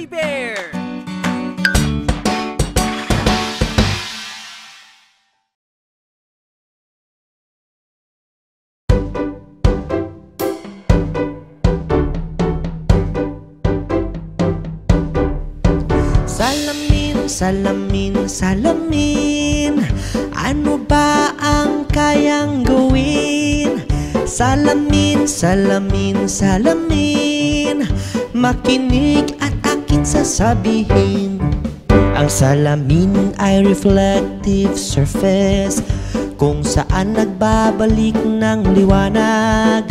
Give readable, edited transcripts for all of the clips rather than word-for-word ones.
Fuzzy Bear! Salamin, salamin, salamin, ano ba ang kayang gawin? Salamin, salamin, salamin, makinig at aking sasabihin. Ang salamin ay reflective surface kung saan nagbabalik ng liwanag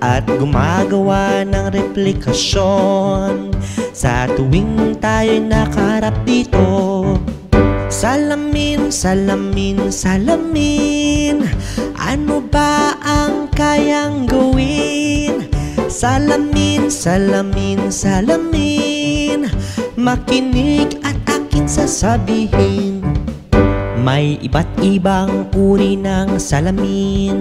at gumagawa ng replikasyon sa tuwing tayo'y nakaharap dito. Salamin, salamin, salamin, ano ba ang kayang gawin? Salamin, salamin, salamin, makinig at aking sasabihin. May iba't ibang uri ng salamin.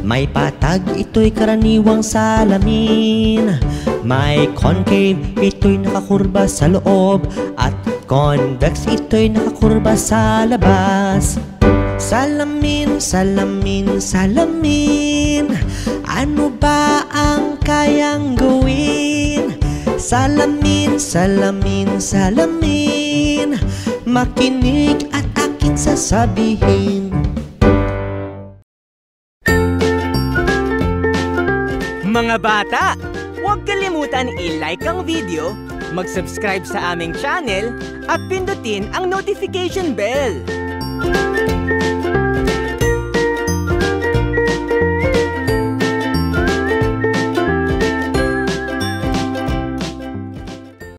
May patag, ito'y karaniwang salamin. May concave, ito'y nakakurba sa loob. At convex, ito'y nakakurba sa labas. Salamin, salamin, salamin, ano ba ang kayang gawin? Salamin, salamin, salamin, makinig at aking sasabihin. Mga bata, huwag kalimutan i-like ang video, mag-subscribe sa aming channel, at pindutin ang notification bell.